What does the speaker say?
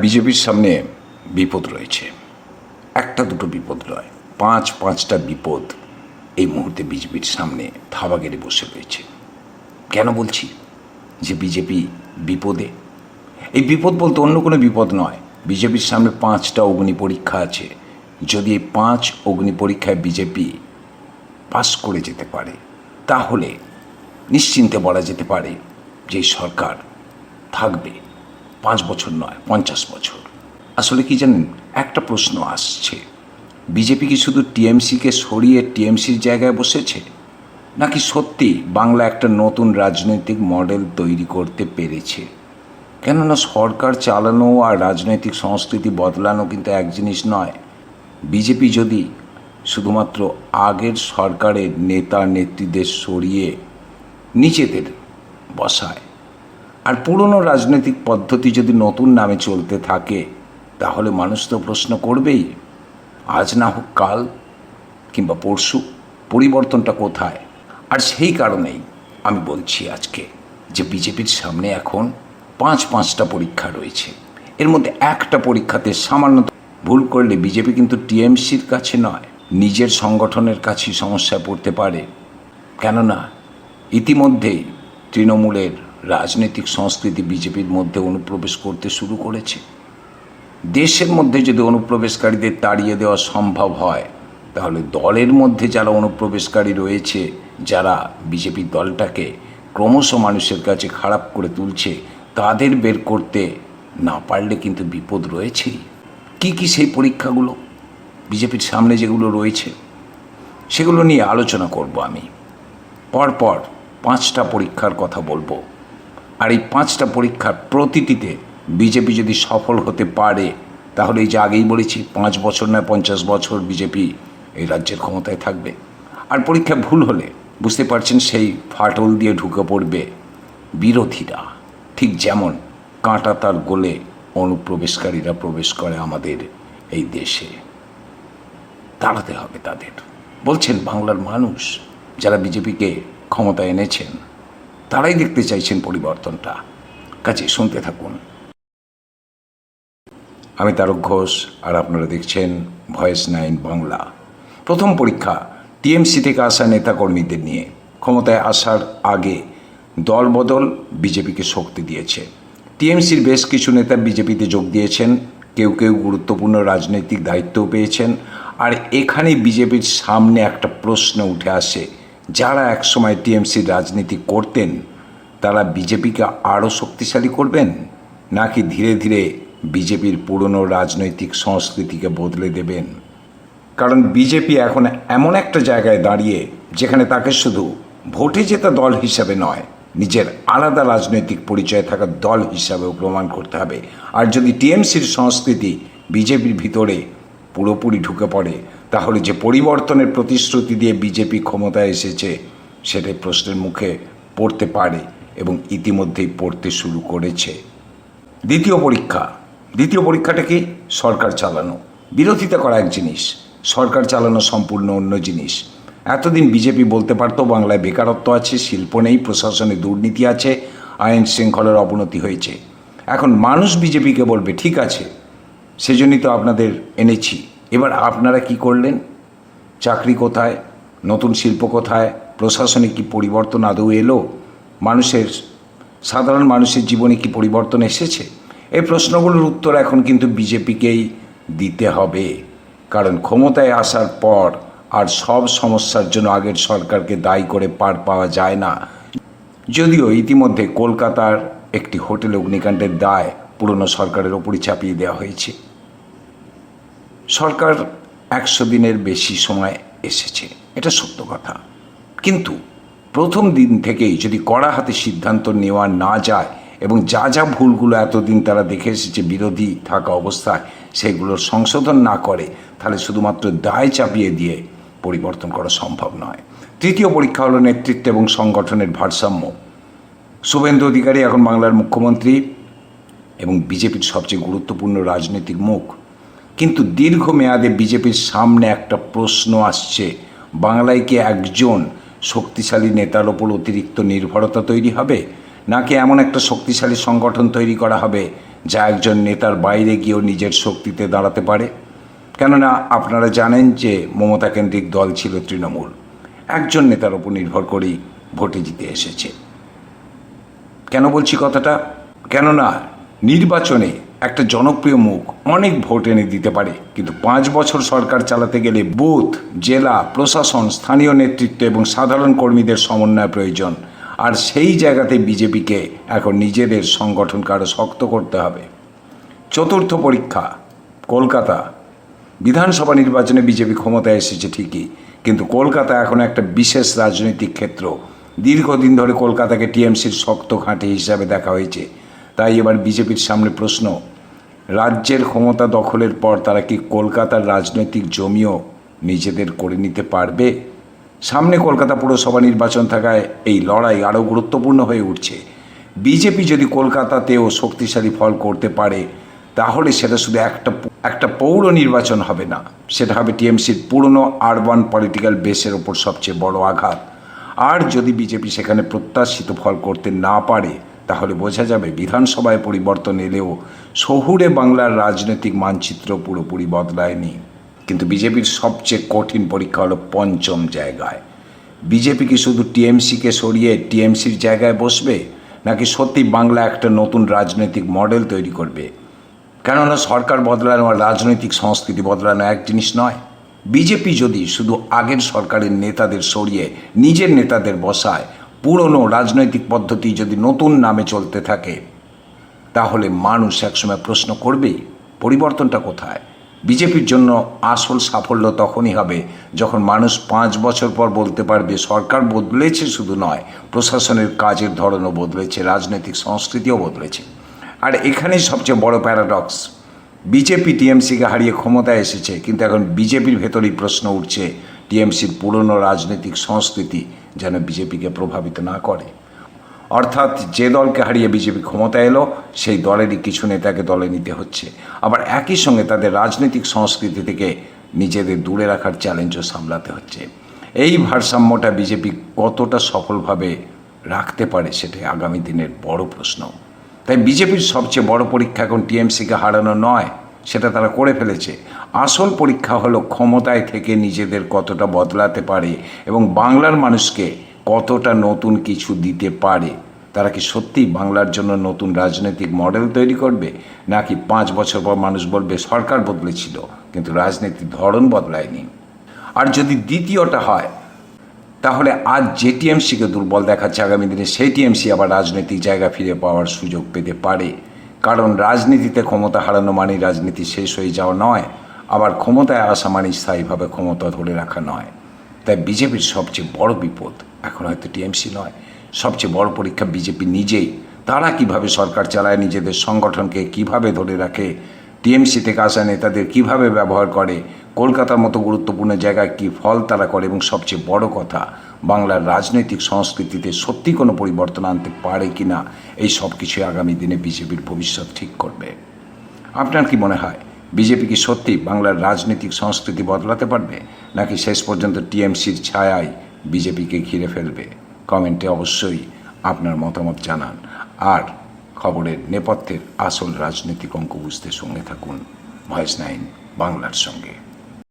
বিজেপির সামনে বিপদ রয়েছে, একটা দুটো বিপদ নয়, পাঁচটা বিপদ এই মুহূর্তে বিজেপির সামনে থাবা গেড়ে বসে রয়েছে। কেন বলছি যে বিজেপি বিপদে? এই বিপদ বলতে অন্য কোনো বিপদ নয়। বিজেপির সামনে 5টা অগ্নি পরীক্ষা আছে। যদি এই 5 অগ্নি পরীক্ষায় বিজেপি পাস করে যেতে পারে, তাহলে নিশ্চিন্তে বলা যেতে পারে যে সরকার থাকবে 5 বছর নয়, 50 বছর। আসলে কি জানেন, একটা প্রশ্ন আসছে, বিজেপি কি শুধু টিএমসিকে সরিয়ে টিএমসির জায়গায় বসেছে, নাকি সত্যি বাংলা একটা নতুন রাজনৈতিক মডেল তৈরি করতে পেরেছে? কেননা সরকার চালানো আর রাজনৈতিক সংস্কৃতি বদলানো কিন্তু এক জিনিস নয়। বিজেপি যদি শুধুমাত্র আগের সরকারের নেতা নেত্রীদের সরিয়ে নিজেদের বসায় আর পুরনো রাজনৈতিক পদ্ধতি যদি নতুন নামে চলতে থাকে, তাহলে মানুষ তো প্রশ্ন করবেই, আজ না হোক কাল কিংবা পরশু পরিবর্তনটা কোথায়? আর সেই কারণেই আমি বলছি আজকে যে বিজেপির সামনে এখন পাঁচটা পরীক্ষা রয়েছে। এর মধ্যে একটা পরীক্ষাতে সামান্য ভুল করলে বিজেপি কিন্তু টিএমসির কাছে নয়, নিজের সংগঠনের কাছেই সমস্যায় পড়তে পারে। কেননা ইতিমধ্যেই তৃণমূলের রাজনৈতিক সংস্কৃতি বিজেপির মধ্যে অনুপ্রবেশ করতে শুরু করেছে। দেশের মধ্যে যদি অনুপ্রবেশকারীদের তাড়িয়ে দেওয়া সম্ভব হয়, তাহলে দলের মধ্যে যারা অনুপ্রবেশকারী রয়েছে, যারা বিজেপি দলটাকে ক্রমশ মানুষের কাছে খারাপ করে তুলছে, তাদের বের করতে না পারলে কিন্তু বিপদ রয়েছেই। কি সেই পরীক্ষাগুলো বিজেপির সামনে যেগুলো রয়েছে, সেগুলো নিয়ে আলোচনা করব আমি। পরপর 5টা পরীক্ষার কথা বলবো। আর এই 5টা পরীক্ষার প্রতিটিতে বিজেপি যদি সফল হতে পারে, তাহলে এই যে আগেই বলেছি 5 বছর নয় 50 বছর বিজেপি এই রাজ্যের ক্ষমতায় থাকবে। আর পরীক্ষা ভুল হলে বুঝতে পারছেন সেই ফাটল দিয়ে ঢুকে পড়বে বিরোধীরা, ঠিক যেমন কাঁটা তার গোলে অনুপ্রবেশকারীরা প্রবেশ করে আমাদের এই দেশে। দাঁড়াতে হবে তাদের। বলছেন বাংলার মানুষ যারা বিজেপিকে ক্ষমতা এনেছেন, তারাই দেখতে চাইছেন পরিবর্তনটা। কাজে শুনতে থাকুন। আমি তারক ঘোষ, আর আপনারা দেখছেন ভয়েস 9 বাংলা। প্রথম পরীক্ষা টিএমসি থেকে আসা নেতাকর্মীদের নিয়ে। ক্ষমতায় আসার আগে দলবদল বিজেপিকে শক্তি দিয়েছে। টিএমসির বেশ কিছু নেতা বিজেপিতে যোগ দিয়েছেন, কেউ গুরুত্বপূর্ণ রাজনৈতিক দায়িত্বও পেয়েছেন। আর এখানেই বিজেপির সামনে একটা প্রশ্ন উঠে আসে, যারা একসময় টিএমসির রাজনীতি করতেন, তারা বিজেপিকে আরও শক্তিশালী করবেন, নাকি ধীরে ধীরে বিজেপির পুরনো রাজনৈতিক সংস্কৃতিকে বদলে দেবেন? কারণ বিজেপি এখন এমন একটা জায়গায় দাঁড়িয়ে, যেখানে তাকে শুধু ভোটে জেতা দল হিসাবে নয়, নিজের আলাদা রাজনৈতিক পরিচয় থাকা দল হিসাবেও প্রমাণ করতে হবে। আর যদি টিএমসির সংস্কৃতি বিজেপির ভিতরে পুরোপুরি ঢুকে পড়ে, তাহলে যে পরিবর্তনের প্রতিশ্রুতি দিয়ে বিজেপি ক্ষমতায় এসেছে, সেটাই প্রশ্নের মুখে পড়তে পারে এবং ইতিমধ্যেই পড়তে শুরু করেছে। দ্বিতীয় পরীক্ষাটা কি? সরকার চালানো। বিরোধিতা করা এক জিনিস, সরকার চালানো সম্পূর্ণ অন্য জিনিস। এতদিন বিজেপি বলতে পারত বাংলায় বেকারত্ব আছে, শিল্প নেই, প্রশাসনে দুর্নীতি আছে, আইন শৃঙ্খলার অবনতি হয়েছে। এখন মানুষ বিজেপিকে বলবে ঠিক আছে, সেজন্যই তো আপনাদের এনেছি। এবার আপনারা কি করলেন? চাকরি কোথায়? নতুন শিল্প কোথায়? প্রশাসনে কি পরিবর্তন আদৌ এলো? সাধারণ মানুষের জীবনে কি পরিবর্তন এসেছে? এই প্রশ্নগুলোর উত্তর এখন কিন্তু বিজেপিকেই দিতে হবে। কারণ ক্ষমতায় আসার পর আর সব সমস্যার জন্য আগের সরকারকে দায়ী করে পার পাওয়া যায় না। যদিও ইতিমধ্যে কলকাতার একটি হোটেল অগ্নিকাণ্ডের দায় পুরনো সরকারের ওপরই চাপিয়ে দেওয়া হয়েছে। সরকার 100 দিনের বেশি সময় এসেছে, এটা সত্য কথা। কিন্তু প্রথম দিন থেকেই যদি কড়া হাতে সিদ্ধান্ত নেওয়া না যায় এবং যা ভুলগুলো এতদিন তারা দেখে এসেছে বিরোধী থাকা অবস্থায়, সেগুলোর সংশোধন না করে, তাহলে শুধুমাত্র দায় চাপিয়ে দিয়ে পরিবর্তন করা সম্ভব নয়। তৃতীয় পরীক্ষা হলো নেতৃত্ব এবং সংগঠনের ভারসাম্য। শুভেন্দু অধিকারী এখন বাংলার মুখ্যমন্ত্রী এবং বিজেপির সবচেয়ে গুরুত্বপূর্ণ রাজনৈতিক মুখ। কিন্তু দীর্ঘমেয়াদে বিজেপির সামনে একটা প্রশ্ন আসছে, বাংলায় কি একজন শক্তিশালী নেতার ওপর অতিরিক্ত নির্ভরতা তৈরি হবে, নাকি এমন একটা শক্তিশালী সংগঠন তৈরি করা হবে যা একজন নেতার বাইরে গিয়েও নিজের শক্তিতে দাঁড়াতে পারে? কেননা আপনারা জানেন যে মমতা কেন্দ্রিক দল ছিল তৃণমূল, একজন নেতার উপর নির্ভর করেই ভোটে জিতে এসেছে। কেন বলছি কথাটা? কেননা নির্বাচনে একটা জনপ্রিয় মুখ অনেক ভোট এনে দিতে পারে, কিন্তু 5 বছর সরকার চালাতে গেলে বুথ, জেলা প্রশাসন, স্থানীয় নেতৃত্ব এবং সাধারণ কর্মীদের সমন্বয় প্রয়োজন। আর সেই জায়গাতে বিজেপিকে এখন নিজেদের সংগঠনকে আরও শক্ত করতে হবে। চতুর্থ পরীক্ষা, কলকাতা বিধানসভা নির্বাচনে বিজেপি ক্ষমতায় এসেছে ঠিকই, কিন্তু কলকাতা এখন একটা বিশেষ রাজনৈতিক ক্ষেত্র। দীর্ঘদিন ধরে কলকাতাকে টিএমসির শক্ত ঘাঁটি হিসাবে দেখা হয়েছে। তাই এবার বিজেপির সামনে প্রশ্ন, রাজ্যের ক্ষমতা দখলের পর তারা কি কলকাতার রাজনৈতিক জমিও নিজেদের করে নিতে পারবে? সামনে কলকাতা পুরসভা নির্বাচন থাকায় এই লড়াই আরও গুরুত্বপূর্ণ হয়ে উঠছে। বিজেপি যদি কলকাতাতেও শক্তিশালী ফল করতে পারে, তাহলে সেটা শুধু একটা পৌর নির্বাচন হবে না, সেটা হবে টিএমসির পুরনো আরবান পলিটিক্যাল বেসের ওপর সবচেয়ে বড় আঘাত। আর যদি বিজেপি সেখানে প্রত্যাশিত ফল করতে না পারে, তাহলে বোঝা যাবে বিধানসভায় পরিবর্তন এলেও শহুরে বাংলার রাজনৈতিক মানচিত্র পুরোপুরি বদলায়নি। কিন্তু বিজেপির সবচেয়ে কঠিন পরীক্ষা হলো পঞ্চম জায়গায়। বিজেপি কি শুধু টিএমসিকে সরিয়ে টিএমসির জায়গায় বসবে, নাকি সত্যি বাংলা একটা নতুন রাজনৈতিক মডেল তৈরি করবে? কেননা সরকার বদলানো আর রাজনৈতিক সংস্কৃতি বদলানো এক জিনিস নয়। বিজেপি যদি শুধু আগের সরকারের নেতাদের সরিয়ে নিজের নেতাদের বসায়, পুরনো রাজনৈতিক পদ্ধতি যদি নতুন নামে চলতে থাকে, তাহলে মানুষ একসময় প্রশ্ন করবেই পরিবর্তনটা কোথায়। বিজেপির জন্য আসল সাফল্য তখনই হবে যখন মানুষ 5 বছর পর বলতে পারবে সরকার বদলেছে, শুধু নয় প্রশাসনের কাজের ধরনও বদলেছে, রাজনৈতিক সংস্কৃতিও বদলেছে। আর এখানেই সবচেয়ে বড় প্যারাডক্স, বিজেপি টিএমসিকে হারিয়ে ক্ষমতায় এসেছে, কিন্তু এখন বিজেপির ভেতরেই প্রশ্ন উঠছে টিএমসির পুরনো রাজনৈতিক সংস্কৃতি যেন বিজেপিকে প্রভাবিত না করে। অর্থাৎ যে দলকে হারিয়ে বিজেপি ক্ষমতায় এলো, সেই দলেরই কিছু নেতাকে দলে নিতে হচ্ছে, আবার একই সঙ্গে তাদের রাজনৈতিক সংস্কৃতি থেকে নিজেদের দূরে রাখার চ্যালেঞ্জও সামলাতে হচ্ছে। এই ভারসাম্যটা বিজেপি কতটা সফলভাবে রাখতে পারে, সেটাই আগামী দিনের বড় প্রশ্ন। তাই বিজেপির সবচেয়ে বড় পরীক্ষা এখন টিএমসিকে হারানো নয়, সেটা তারা করে ফেলেছে। আসল পরীক্ষা হলো ক্ষমতায় থেকে নিজেদের কতটা বদলাতে পারে এবং বাংলার মানুষকে কতটা নতুন কিছু দিতে পারে। তারা কি সত্যিই বাংলার জন্য নতুন রাজনৈতিক মডেল তৈরি করবে, নাকি 5 বছর পর মানুষ বলবে সরকার বদলেছিল কিন্তু রাজনীতির ধরন বদলায়নি? আর যদি দ্বিতীয়টা হয়, তাহলে আজ যে টিএমসিকে দুর্বল দেখাচ্ছে, আগামী দিনে সেই টিএমসি আবার রাজনৈতিক জায়গা ফিরে পাওয়ার সুযোগ পেতে পারে। কারণ রাজনীতিতে ক্ষমতা হারানো মানে রাজনীতি শেষ হয়ে যাওয়া নয়, আবার ক্ষমতায় আসা মানে স্থায়ীভাবে ক্ষমতা ধরে রাখা নয়। তাই বিজেপির সবচেয়ে বড় বিপদ এখন হয়তো টিএমসি নয়, সবচেয়ে বড় পরীক্ষা বিজেপি নিজেই। তারা কিভাবে সরকার চালায়, নিজেদের সংগঠনকে কিভাবে ধরে রাখে, টিএমসি থেকে আসা নেতাদের কিভাবে ব্যবহার করে, কলকাতার মতো গুরুত্বপূর্ণ জায়গায় কী ফল তারা করে, এবং সবচেয়ে বড় কথা বাংলার রাজনৈতিক সংস্কৃতিতে সত্যি কোনো পরিবর্তন আনতে পারে কি না, এই সব কিছুই আগামী দিনে বিজেপির ভবিষ্যৎ ঠিক করবে। আপনার কি মনে হয়, বিজেপি কি সত্যি বাংলার রাজনৈতিক সংস্কৃতি বদলাতে পারবে, নাকি শেষ পর্যন্ত টিএমসির ছায়ায় বিজেপিকে ঘিরে ফেলবে? কমেন্টে অবশ্যই আপনার মতামত জানান। আর খবরের নেপথ্যের আসল রাজনৈতিক অঙ্ক বুঝতে সঙ্গে থাকুন ভয়েস 9 বাংলার সঙ্গে।